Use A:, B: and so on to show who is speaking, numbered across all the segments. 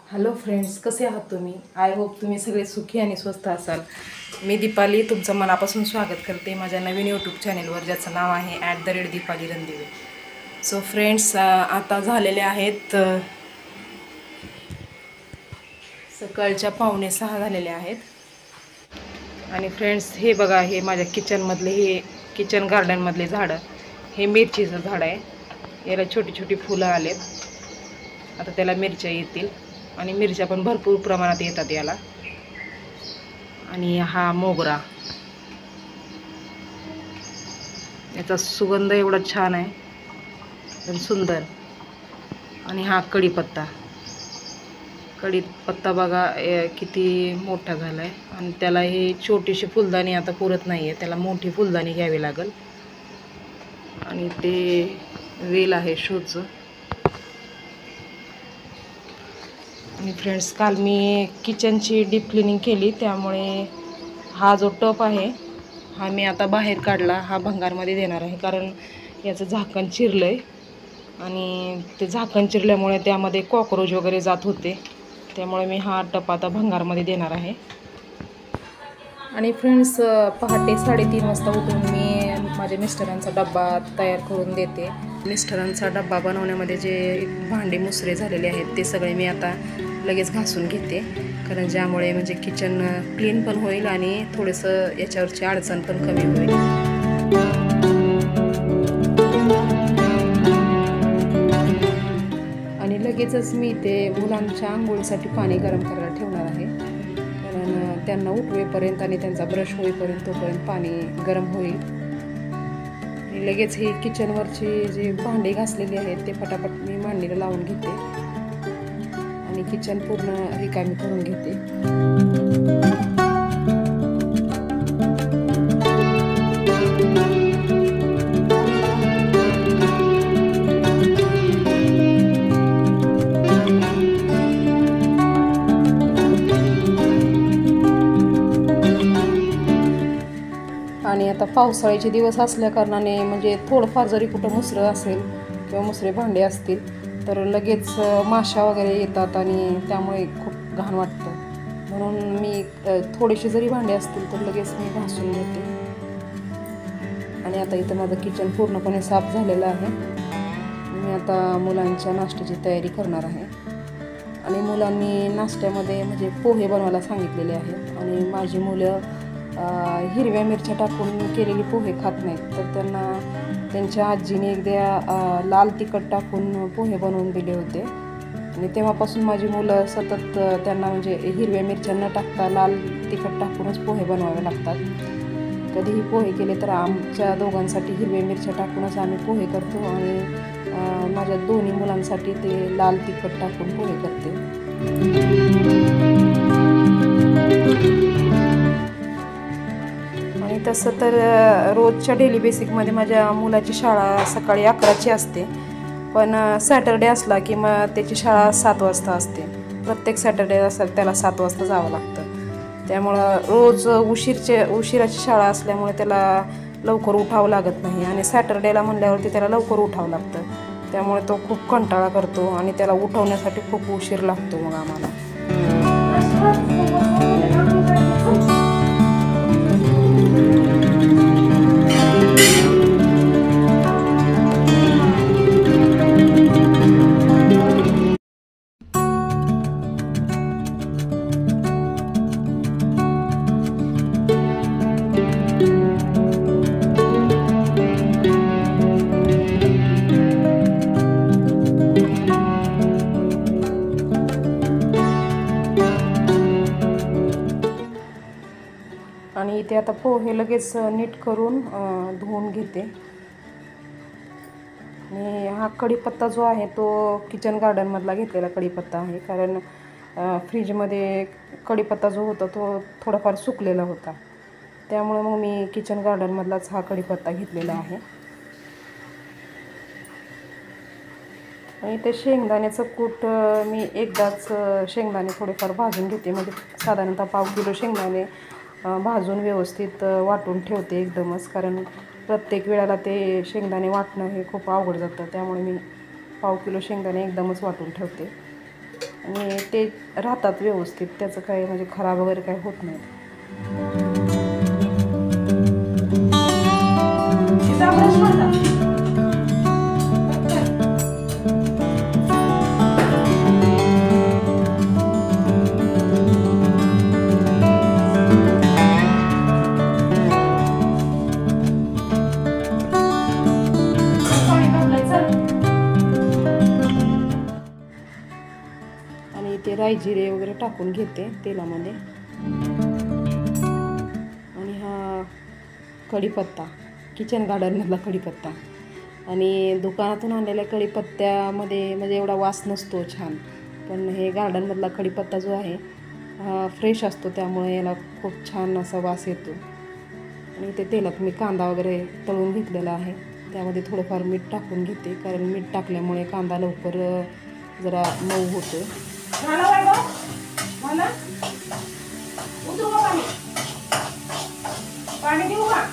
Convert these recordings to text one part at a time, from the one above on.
A: Hello friends, कसे आहात तुम्ही? आय होप तुम्ही सगळे सुखी आणि स्वस्थ असाल. मी दीपाली तुमचं मनापासून स्वागत करते माझ्या नवीन यूट्यूब चॅनेलवर, ज्याचं नाव आहे @दीपाली रणदिवे. सो फ्रेंड्स, आता झालेले आहेत सकाळच्या 5:45 झालेले आहेत. आणि फ्रेंड्स, हे बघा, हे माझ्या किचनमधले, हे किचन गार्डनमधले झाडं, हे मिरचीचं झाड आहे. याला छोटी छोटी फुलं आलेत. आता त्याला मिरच्या येतील आणि मिरच्या पण भरपूर प्रमाणात येतात याला. आणि हा मोगरा, याचा सुगंध एवढा छान आहे, एकदम सुंदर. आणि हा कढीपत्ता बघा किती मोठा झाला आहे. आणि त्याला ही छोटीशी फुलदाणी आता पुरत नाही आहे, त्याला मोठी फुलदाणी घ्यावी लागेल. आणि ते वेल आहे शोचं. आणि फ्रेंड्स, काल मी किचनची डीप क्लिनिंग केली, त्यामुळे हा जो टप आहे हा मी आता बाहेर काढला. हा भंगारमध्ये देणार आहे, कारण याचं झाकण चिरलं आहे. आणि ते झाकण चिरल्यामुळे त्यामध्ये कॉक्रोच वगैरे जात होते, त्यामुळे मी हा टप आता भंगारमध्ये देणार आहे. आणि फ्रेंड्स, पहाटे 3:30 वाजता उठून मी माझ्या मिस्टरांचा डब्बा तयार करून देते. मिस्टरांचा डब्बा बनवण्यामध्ये जे भांडे मुसरे झालेले आहेत ते सगळे मी आता लगेच घासून घेते, कारण ज्यामुळे म्हणजे किचन क्लीन पण होईल आणि थोडंसं याच्यावरची अडचण पण कमी होईल. आणि लगेचच मी ते मुलांच्या आंघोळीसाठी पाणी गरम करायला ठेवणार आहे, कारण त्यांना उठवेपर्यंत आणि त्यांचा ब्रश होईपर्यंत तोपर्यंत पाणी गरम होईल. आणि लगेच हे किचनवरची जी भांडी घासलेली आहेत ते पटापट मी मांडणीला लावून घेते आणि किचन पूर्ण रिकामी करून घेते. आणि आता पावसाळ्याचे दिवस असल्या कारणाने म्हणजे थोडंफार जरी कुठं मुसरं असेल किंवा मुसरे भांडे असतील तर लगेच माशा वगैरे येतात आणि त्यामुळे खूप घाण वाटतं. म्हणून मी थोडेसे जरी भांडे असतील तर लगेच मी घासून घेते. आणि आता इथं माझं किचन पूर्णपणे साफ झालेलं आहे. मी आता मुलांच्या नाश्त्याची तयारी करणार आहे. आणि मुलांनी नाश्त्यामध्ये म्हणजे पोहे बनवायला सांगितलेले आहेत. आणि माझी मुलं हिरव्या मिरच्या टाकून केलेली पोहे खात नाहीत, तर त्यांना त्यांच्या आजीने एकदा लाल तिखट टाकून पोहे बनवून दिले होते. आणि तेव्हापासून माझी मुलं सतत त्यांना म्हणजे हिरव्या मिरच्या न टाकता लाल तिखट टाकूनच पोहे बनवावे लागतात. कधीही पोहे केले तर आमच्या दोघांसाठी हिरव्या मिरच्या टाकूनच आम्ही पोहे करतो आणि माझ्या दोन्ही मुलांसाठी ते लाल तिखट टाकून पोहे करते. आणि तसं तर रोजच्या डेली बेसिकमध्ये माझ्या मुलाची शाळा सकाळी 11ची असते, पण सॅटर्डे असला की मग त्याची शाळा 7 वाजता असते. प्रत्येक सॅटर्डे असेल त्याला 7 वाजता जावं लागतं. त्यामुळं रोज उशिराची शाळा असल्यामुळे त्याला लवकर उठावं लागत नाही. आणि सॅटर्डेला म्हणल्यावरती त्याला लवकर उठावं लागतं, त्यामुळे तो खूप कंटाळा करतो आणि त्याला उठवण्यासाठी खूप उशीर लागतो मग आम्हाला. आणि इथे आता पोहे लगेच नीट करून धुवून घेते. आणि हा कढीपत्ता जो आहे तो किचन गार्डनमधला घेतलेला कढीपत्ता आहे, कारण फ्रीजमध्ये कढीपत्ता जो होता तो थोडाफार सुकलेला होता, त्यामुळे मग मी किचन गार्डनमधलाच हा कढीपत्ता घेतलेला आहे. आणि ते शेंगदाण्याचं कूट मी एकदाच शेंगदाणे थोडेफार भाजून घेते, म्हणजे साधारणतः 1/2 किलो शेंगदाणे भाजून व्यवस्थित वाटून ठेवते एकदमच, कारण प्रत्येक वेळेला ते शेंगदाणे वाटणं हे खूप अवघड जातं. त्यामुळे मी 1/2 किलो शेंगदाणे एकदमच वाटून ठेवते. आणि ते राहतात व्यवस्थित, त्याचं काही म्हणजे खराब वगैरे काही होत नाही. आणि ते राई जिरे वगैरे टाकून घेते तेलामध्ये. आणि हा कढीपत्ता, किचन गार्डनमधला कढीपत्ता. आणि दुकानातून आणलेल्या कढीपत्त्यामध्ये म्हणजे एवढा वास नसतो छान, पण हे गार्डनमधला कढीपत्ता जो आहे हा फ्रेश असतो, त्यामुळे याला खूप छान असा वास येतो. आणि ते तेलात मी कांदा वगैरे तळून घेतलेला आहे, त्यामध्ये थोडंफार मीठ टाकून घेते, कारण मीठ टाकल्यामुळे कांदा लवकर जरा मऊ होतो. पाणी देऊ का?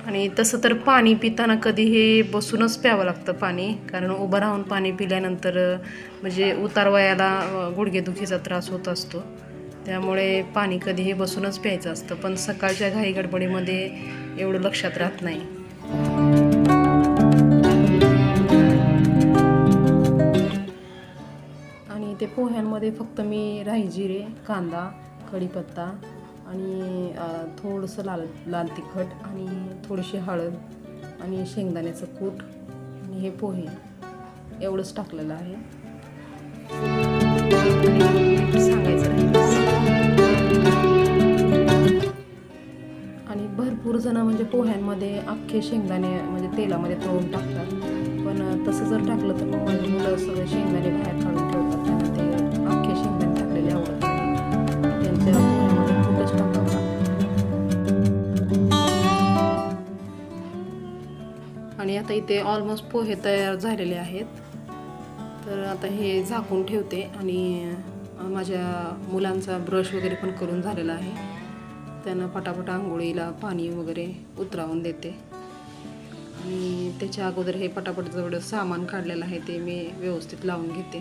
A: आणि तसं तर पाणी पिताना कधी हे बसूनच प्यावं लागतं पाणी, कारण उभं राहून पाणी पिल्यानंतर म्हणजे उतारवयाला गुडघेदुखीचा त्रास होत असतो, त्यामुळे पाणी कधीही बसूनच प्यायचं असतं. पण सकाळच्या घाई गडबडीमध्ये एवढं लक्षात राहत नाही. आणि ते पोह्यांमध्ये फक्त मी राई जिरे, कांदा, कढीपत्ता आणि थोडंसं लाल तिखट आणि थोडीशी हळद आणि शेंगदाण्याचं कूट आणि हे पोहे एवढंच टाकलेलं आहे. सांगायचं राहिलं, आणि भरपूर जण म्हणजे पोह्यांमध्ये अख्खे शेंगदाणे म्हणजे तेलामध्ये तळून टाकतात, पण तसं जर टाकलं तर मग माझी मुलं सगळे शेंगदाणे बाहेर काढून ठेवतात, त्यांना ते अख्खे शेंगदाणे टाकलेले आवडत नाही, त्यांच्या पोह्यामध्ये खूपच टाकावं लागतं. आणि आता इथे ऑलमोस्ट पोहे तयार झालेले आहेत, तर आता हे झाकून ठेवते. आणि माझ्या मुलांचा ब्रश वगैरे पण करून झालेला आहे, त्यांना पटापट आंघोळीला पाणी वगैरे उतरावून देते. आणि त्याच्या अगोदर हे पटापट जेवढं सामान काढलेलं आहे ते मी व्यवस्थित लावून घेते.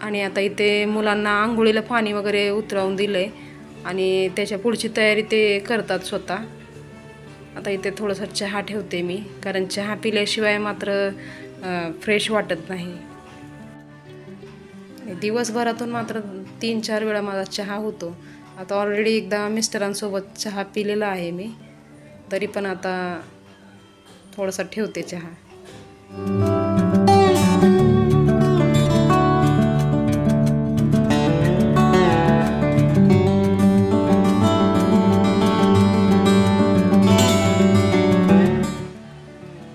A: आणि आता इथे मुलांना आंघोळीला पाणी वगैरे उतरवून दिलंय आणि त्याच्या पुढची तयारी ते करतात स्वतः. आता इथे थोडंसं चहा ठेवते मी, कारण चहा पिल्याशिवाय मात्र फ्रेश वाटत नाही. दिवसभरातून मात्र 3-4 वेळा माझा चहा होतो. आता ऑलरेडी एकदा मिस्टरांसोबत चहा पिलेला आहे मी, तरी पण आता थोडासा ठेवते चहा.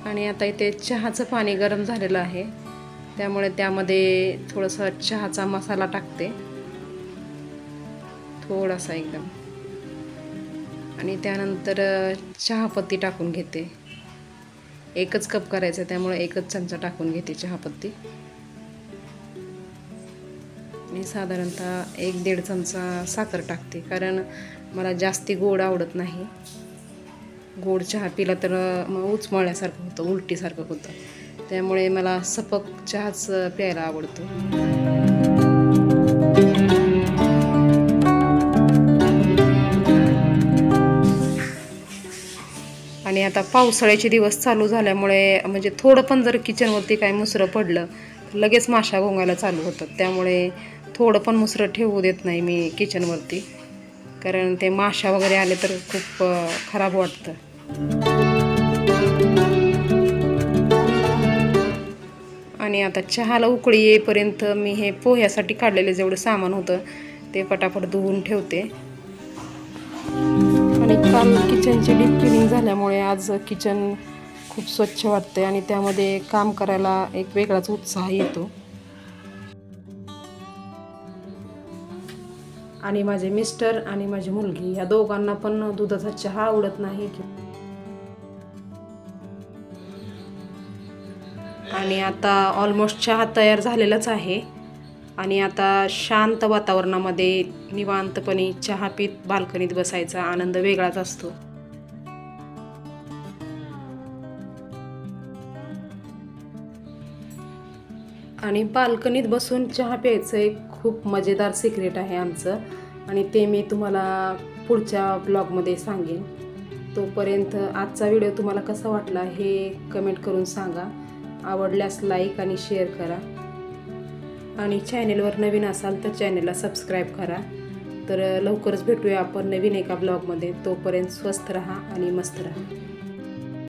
A: आणि आता इथे चहाचं पाणी गरम झालेलं आहे, त्यामुळे त्यामध्ये थोडासा चहाचा मसाला टाकते, थोडासा एकदम. आणि त्यानंतर चहापत्ती टाकून घेते. एकच कप करायचं, त्यामुळे एकच चमचा टाकून घेते चहापत्ती. आणि साधारणतः 1-1.5 चमचा साखर टाकते, कारण मला जास्ती गोड आवडत नाही. गोड चहा पिला तर मग उचमळल्यासारखं होतं, उलटीसारखं होतं, त्यामुळे मला सपक चहाच प्यायला आवडतो. आणि आता पावसाळ्याचे दिवस चालू झाल्यामुळे म्हणजे थोडं पण जर किचनवरती काही मुसरं पडलं तर लगेच माशा घोंगायला चालू होतात, त्यामुळे थोडं पण मुसरं ठेवू देत नाही मी किचनवरती. कारण ते माशा वगैरे आले तर खूप खराब वाटतं. आणि आता चहाला उकळी येईपर्यंत मी हे पोह्यासाठी काढलेले जेवढं सामान होतं ते पटापट धुवून ठेवते. आणि काल किचनची डीप क्लिनिंग झाल्यामुळे आज किचन खूप स्वच्छ वाटते आणि त्यामध्ये काम करायला एक वेगळाच उत्साह येतो. आणि माझे मिस्टर आणि माझी मुलगी ह्या दोघांना पण दुधाचा चहा आवडत नाही. आणि आता ऑलमोस्ट चहा तयार झालेलाच आहे आणि आता शांत वातावरणामध्ये निवांतपणे चहा पीत बाल्कनीत बसायचा आनंद वेगळाच असतो. आणि बाल्कनीत बसून चहा प्यायचं एक खूप मजेदार सिक्रेट आहे आमचं आणि ते मी तुम्हाला पुढच्या ब्लॉगमध्ये सांगेन. तोपर्यंत आजचा व्हिडिओ तुम्हाला कसा वाटला हे कमेंट करून सांगा. आवडल्यास लाईक आणि शेअर करा आणि चॅनेलवर नवीन असाल तर चॅनेलला सबस्क्राईब करा. तर लवकरच भेटूया आपण नवीन एका ब्लॉगमध्ये. तोपर्यंत स्वस्थ राहा आणि मस्त राहा.